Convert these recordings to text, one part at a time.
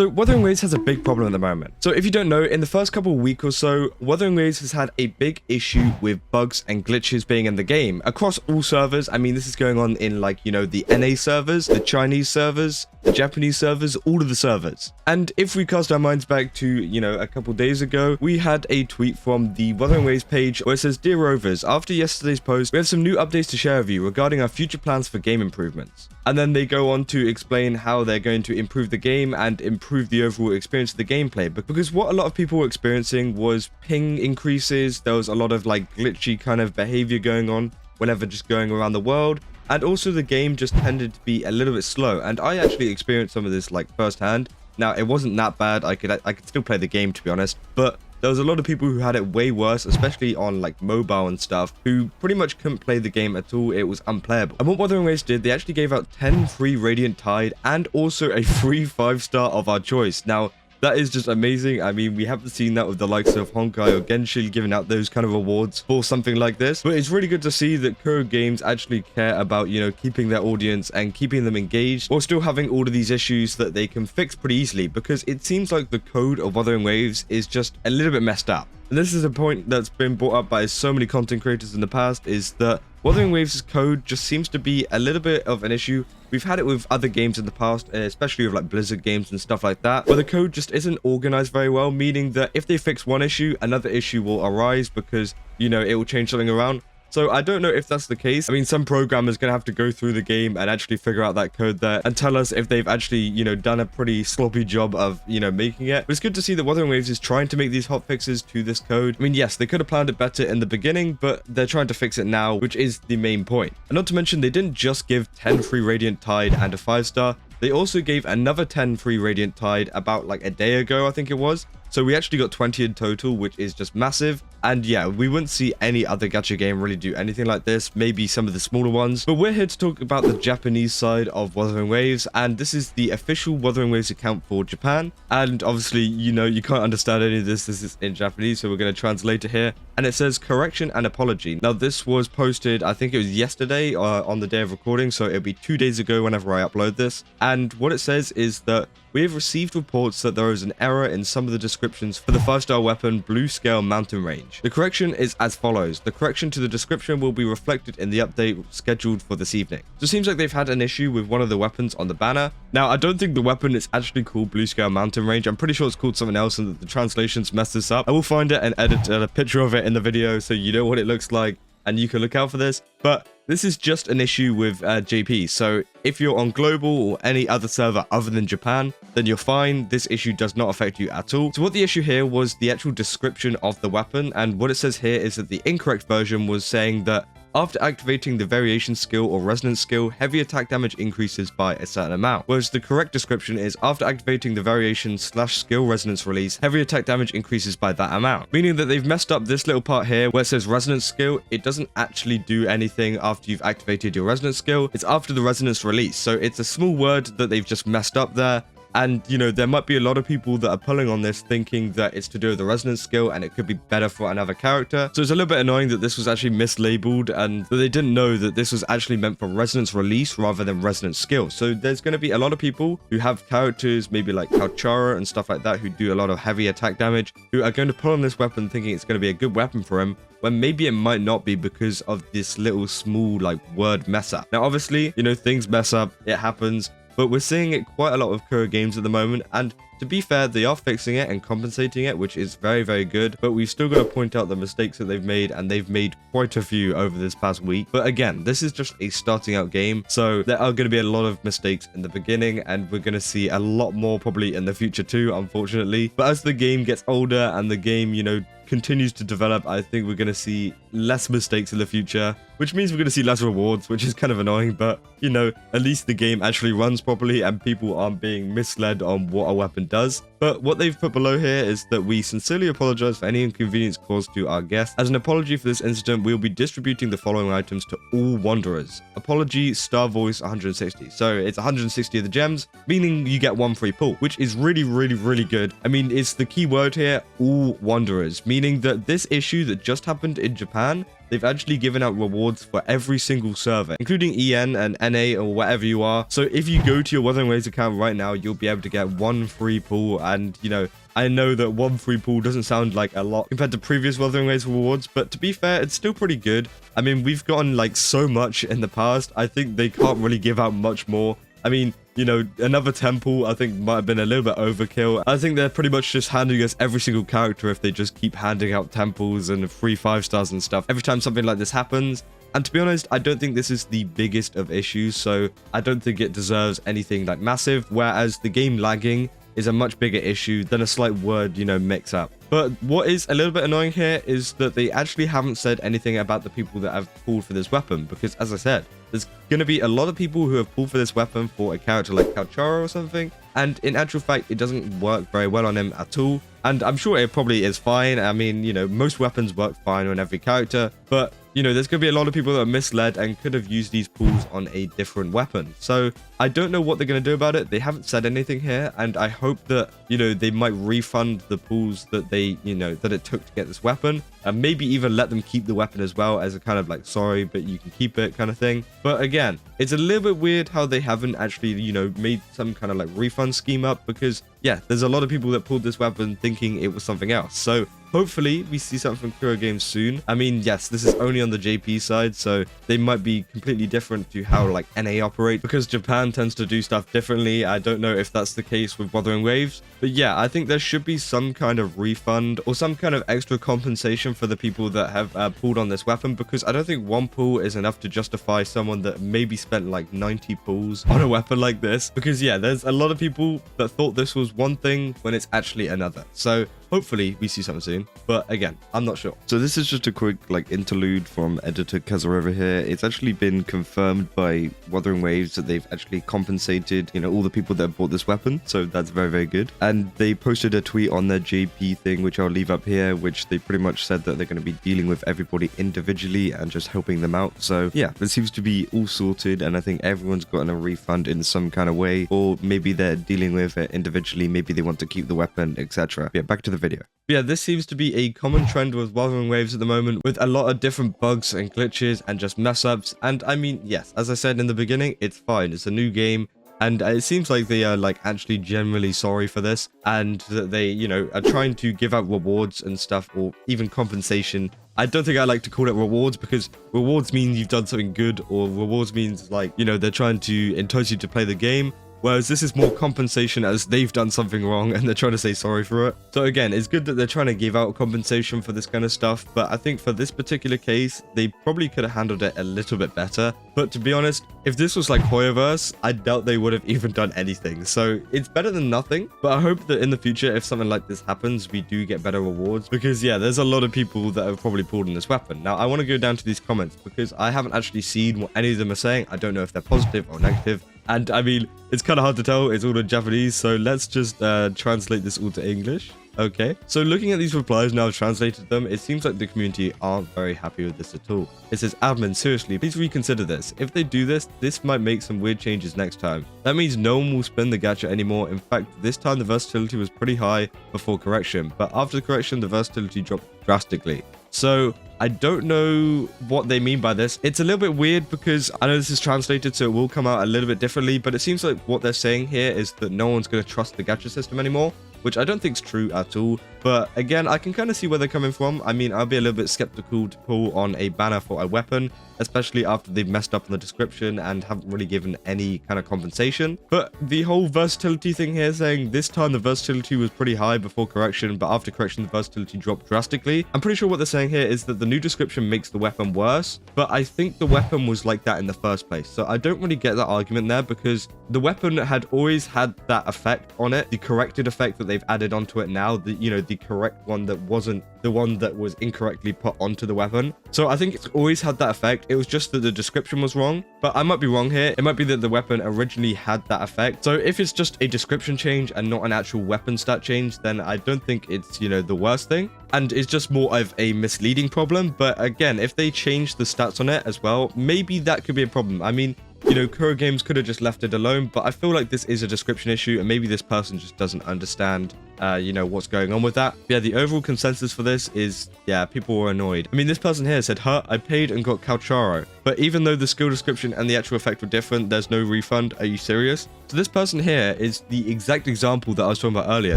So Wuthering Waves has a big problem at the moment. So if you don't know, in the first couple of weeks or so, Wuthering Waves has had a big issue with bugs and glitches being in the game across all servers. I mean, this is going on in like, you know, the NA servers, the Chinese servers, the Japanese servers, all of the servers. And if we cast our minds back to, you know, a couple days ago, we had a tweet from the Wuthering Waves page where it says, "Dear Rovers, after yesterday's post, we have some new updates to share with you regarding our future plans for game improvements." And then they go on to explain how they're going to improve the game and improve the overall experience of the gameplay. Because what a lot of people were experiencing was ping increases. There was a lot of like glitchy kind of behavior going on whenever just going around the world. And also the game just tended to be a little bit slow. And I actually experienced some of this like firsthand. Now, it wasn't that bad. I could still play the game, to be honest. But there was a lot of people who had it way worse, especially on like mobile and stuff, who pretty much couldn't play the game at all. It was unplayable. And what Wuthering Waves did, they actually gave out 10 free Radiant Tide and also a free 5-star of our choice. Now, that is just amazing. I mean, we haven't seen that with the likes of Honkai or Genshin giving out those kind of awards for something like this. But it's really good to see that Kuro Games actually care about, you know, keeping their audience and keeping them engaged while still having all of these issues that they can fix pretty easily, because it seems like the code of Wuthering Waves is just a little bit messed up. And this is a point that's been brought up by so many content creators in the past, is that Wuthering Waves' code just seems to be a little bit of an issue. We've had it with other games in the past, especially with like Blizzard games and stuff like that, where the code just isn't organized very well, meaning that if they fix one issue, another issue will arise because, you know, it will change something around. So I don't know if that's the case. I mean, some programmer's going to have to go through the game and actually figure out that code there and tell us if they've actually, you know, done a pretty sloppy job of, you know, making it. But it's good to see that Wuthering Waves is trying to make these hotfixes to this code. I mean, yes, they could have planned it better in the beginning, but they're trying to fix it now, which is the main point. And not to mention, they didn't just give 10 free Radiant Tide and a 5-star. They also gave another 10 free Radiant Tide about like a day ago, I think it was. So we actually got 20 in total, which is just massive. And yeah, we wouldn't see any other gacha game really do anything like this, maybe some of the smaller ones. But we're here to talk about the Japanese side of Wuthering Waves, and this is the official Wuthering Waves account for Japan. And obviously, you know, you can't understand any of this. This is in Japanese, so we're going to translate it here. And it says, "Correction and apology." Now, this was posted, I think it was yesterday on the day of recording, so it'll be 2 days ago whenever I upload this. And what it says is that we have received reports that there is an error in some of the descriptions for the 5-star weapon Blue Scale Mountain Range. The correction is as follows. The correction to the description will be reflected in the update scheduled for this evening. So it seems like they've had an issue with one of the weapons on the banner. Now, I don't think the weapon is actually called Blue Scale Mountain Range. I'm pretty sure it's called something else and that the translations messed this up. I will find it and edit a picture of it in the video so you know what it looks like and you can look out for this. But this is just an issue with JP. So if you're on global or any other server other than Japan, then you're fine. This issue does not affect you at all. So what the issue here was the actual description of the weapon. And what it says here is that the incorrect version was saying that after activating the variation skill or resonance skill, heavy attack damage increases by a certain amount. Whereas the correct description is after activating the variation/skill resonance release, heavy attack damage increases by that amount. Meaning that they've messed up this little part here where it says resonance skill. It doesn't actually do anything after you've activated your resonance skill. It's after the resonance release. So it's a small word that they've just messed up there. And, you know, there might be a lot of people that are pulling on this thinking that it's to do with the resonance skill and it could be better for another character. So it's a little bit annoying that this was actually mislabeled and that they didn't know that this was actually meant for resonance release rather than resonance skill. So there's going to be a lot of people who have characters, maybe like Kalchara and stuff like that, who do a lot of heavy attack damage, who are going to pull on this weapon thinking it's going to be a good weapon for him, when maybe it might not be because of this little small like word mess up. Now, obviously, you know, things mess up, it happens. But we're seeing it quite a lot with Kuro Games at the moment, and to be fair, they are fixing it and compensating it, which is very, very good. But we've still got to point out the mistakes that they've made, and they've made quite a few over this past week. But again, this is just a starting out game, so there are going to be a lot of mistakes in the beginning, and we're going to see a lot more probably in the future too, unfortunately. But as the game gets older and the game, you know, continues to develop, I think we're going to see less mistakes in the future, which means we're going to see less rewards, which is kind of annoying. But, you know, at least the game actually runs properly and people aren't being misled on what a weapon does. But what they've put below here is that we sincerely apologize for any inconvenience caused to our guests. As an apology for this incident, we'll be distributing the following items to all wanderers. Apology, Star Voice 160. So it's 160 of the gems, meaning you get one free pull, which is really, really, really good. I mean, it's the key word here, all wanderers, meaning that this issue that just happened in Japan they've actually given out rewards for every single server, including EN and NA or whatever you are. So if you go to your Wuthering Waves account right now, you'll be able to get 1 free pool. And, you know, I know that 1 free pool doesn't sound like a lot compared to previous Wuthering Waves rewards, but to be fair, it's still pretty good. I mean, we've gotten like so much in the past. I think they can't really give out much more. I mean, you know, another temple I think might have been a little bit overkill. I think they're pretty much just handing us every single character if they just keep handing out temples and free 5 stars and stuff every time something like this happens. And to be honest, I don't think this is the biggest of issues, so I don't think it deserves anything like massive, whereas the game lagging is a much bigger issue than a slight word, you know, mix up. But what is a little bit annoying here is that they actually haven't said anything about the people that have pulled for this weapon, because as I said, there's going to be a lot of people who have pulled for this weapon for a character like Kalchara or something, and in actual fact, it doesn't work very well on him at all. And I'm sure it probably is fine. I mean, you know, most weapons work fine on every character, but you know, there's going to be a lot of people that are misled and could have used these pools on a different weapon. So I don't know what they're going to do about it. They haven't said anything here, and I hope that, you know, they might refund the pools that they, you know, that it took to get this weapon, and maybe even let them keep the weapon as well as a kind of like, sorry, but you can keep it kind of thing. But again, it's a little bit weird how they haven't actually, you know, made some kind of like refund scheme up, because yeah, there's a lot of people that pulled this weapon thinking it was something else. So hopefully we see something from Kuro Games soon. I mean, yes, this is only on the JP side, so they might be completely different to how like NA operate, because Japan tends to do stuff differently. I don't know if that's the case with Wuthering Waves, but yeah, I think there should be some kind of refund or some kind of extra compensation for the people that have pulled on this weapon, because I don't think 1 pool is enough to justify someone that maybe spent like 90 pools on a weapon like this, because yeah, there's a lot of people that thought this was one thing when it's actually another. So hopefully we see something soon, but again, I'm not sure. So this is just a quick like interlude from editor Kazar over here. It's actually been confirmed by Wuthering Waves that they've actually compensated, you know, all the people that have bought this weapon. So that's very, very good. And they posted a tweet on their JP thing, which I'll leave up here, which they pretty much said that they're going to be dealing with everybody individually and just helping them out. So yeah, it seems to be all sorted, and I think everyone's gotten a refund in some kind of way, or maybe they're dealing with it individually. Maybe they want to keep the weapon, etc. Yeah, back to the video. Yeah, this seems to be a common trend with Wuthering Waves at the moment, with a lot of different bugs and glitches and just mess ups. And I mean, yes, as I said in the beginning, it's fine. It's a new game, and it seems like they are like actually generally sorry for this, and that they, you know, are trying to give out rewards and stuff, or even compensation. I don't think I like to call it rewards, because rewards mean you've done something good, or rewards means like, you know, they're trying to entice you to play the game. Whereas this is more compensation, as they've done something wrong and they're trying to say sorry for it. So again, it's good that they're trying to give out compensation for this kind of stuff, but I think for this particular case, they probably could have handled it a little bit better. But to be honest, if this was like Hoyoverse, I doubt they would have even done anything. So it's better than nothing, but I hope that in the future, if something like this happens, we do get better rewards, because yeah, there's a lot of people that have probably pulled in this weapon. Now, I want to go down to these comments, because I haven't actually seen what any of them are saying. I don't know if they're positive or negative. And I mean, it's kind of hard to tell. It's all in Japanese, so let's just translate this all to English. Okay, so looking at these replies now, I've translated them. It seems like the community aren't very happy with this at all. It says, admin, seriously, please reconsider this. If they do this, this might make some weird changes next time. That means no one will spin the gacha anymore. In fact, this time the versatility was pretty high before correction, but after the correction, the versatility dropped drastically. So I don't know what they mean by this. It's a little bit weird, because I know this is translated, so it will come out a little bit differently, but it seems like what they're saying here is that no one's going to trust the gacha system anymore, which I don't think is true at all. But again, I can kind of see where they're coming from. I mean, I'll be a little bit skeptical to pull on a banner for a weapon, especially after they've messed up in the description and haven't really given any kind of compensation. But the whole versatility thing here, saying this time the versatility was pretty high before correction, but after correction the versatility dropped drastically. I'm pretty sure what they're saying here is that the new description makes the weapon worse, but I think the weapon was like that in the first place. So I don't really get that argument there, because the weapon had always had that effect on it, the corrected effect that they've added onto it now, the, you know, the correct one that wasn't the one that was incorrectly put onto the weapon. So I think it's always had that effect. It was just that the description was wrong, but I might be wrong here. It might be that the weapon originally had that effect. So if it's just a description change and not an actual weapon stat change, then I don't think it's, you know, the worst thing. And it's just more of a misleading problem. But again, if they change the stats on it as well, maybe that could be a problem. I mean, you know, Kuro Games could have just left it alone, but I feel like this is a description issue, and maybe this person just doesn't understand you know, what's going on with that. But yeah, the overall consensus for this is, yeah, people were annoyed. I mean, this person here said, I paid and got Calcharo, but even though the skill description and the actual effect were different, there's no refund. Are you serious? So this person here is the exact example that I was talking about earlier.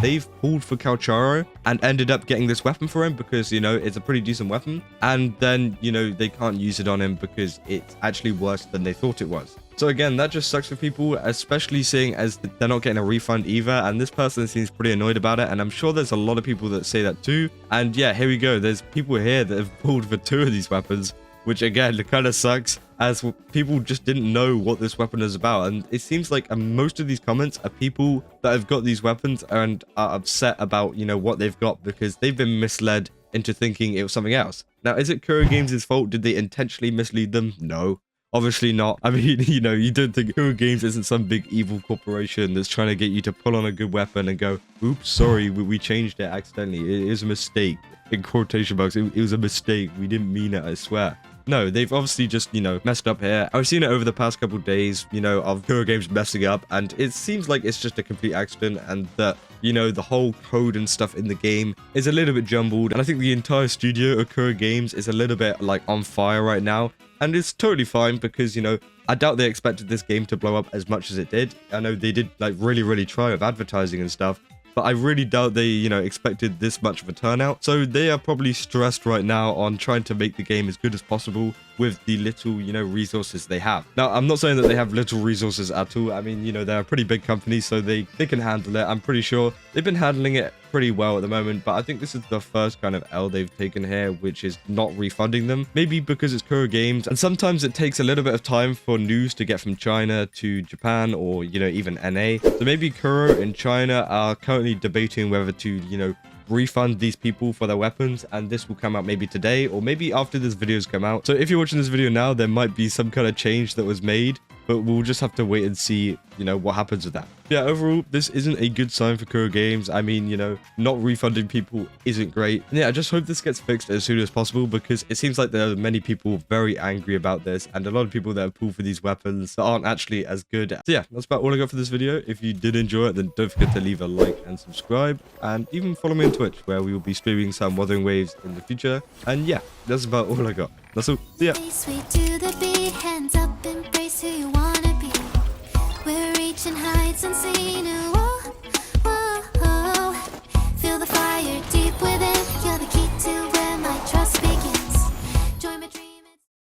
They've pulled for Calcharo and ended up getting this weapon for him because, you know, it's a pretty decent weapon. And then, you know, they can't use it on him because it's actually worse than they thought it was. So again, that just sucks for people, especially seeing as they're not getting a refund either. And this person seems pretty annoyed about it. And I'm sure there's a lot of people that say that too. And yeah, here we go. There's people here that have pulled for 2 of these weapons, which again, kind of sucks as people just didn't know what this weapon is about. And it seems like most of these comments are people that have got these weapons and are upset about, you know, what they've got because they've been misled into thinking it was something else. Now, is it Kuro Games' fault? Did they intentionally mislead them? No. Obviously not. I mean, you know, you don't think Kuro Games isn't some big evil corporation that's trying to get you to pull on a good weapon and go, oops, sorry, we changed it accidentally. It is a mistake. In quotation marks, it was a mistake. We didn't mean it, I swear. No, they've obviously just, you know, messed up here. I've seen it over the past couple of days, you know, of Kuro Games messing up, and it seems like it's just a complete accident, and that, you know, the whole code and stuff in the game is a little bit jumbled, and I think the entire studio of Kuro Games is a little bit, like, on fire right now, and it's totally fine because, you know, I doubt they expected this game to blow up as much as it did. I know they did, like, really try with advertising and stuff, but I really doubt they, you know, expected this much of a turnout. So they are probably stressed right now on trying to make the game as good as possible with the little, you know, resources they have. Now, I'm not saying that they have little resources at all. I mean, you know, they're a pretty big company, so they can handle it. I'm pretty sure they've been handling it pretty well at the moment, but I think this is the first kind of L they've taken here, which is not refunding them. Maybe because it's Kuro Games, and sometimes it takes a little bit of time for news to get from China to Japan or, you know, even NA. So maybe Kuro in China are currently debating whether to, you know, refund these people for their weapons, and this will come out maybe today or maybe after this video's come out. So if you're watching this video now, there might be some kind of change that was made, but we'll just have to wait and see, you know, what happens with that. Yeah, overall, this isn't a good sign for Kuro Games. I mean, you know, not refunding people isn't great. And yeah, I just hope this gets fixed as soon as possible because it seems like there are many people very angry about this and a lot of people that have pulled for these weapons that aren't actually as good. So yeah, that's about all I got for this video. If you did enjoy it, then don't forget to leave a like and subscribe, and even follow me on Twitch where we will be streaming some Wuthering Waves in the future. And yeah, that's about all I got. That's all. See ya. Sweet to the beat, hands up, embrace who you wanna be. We're reaching heights unseen.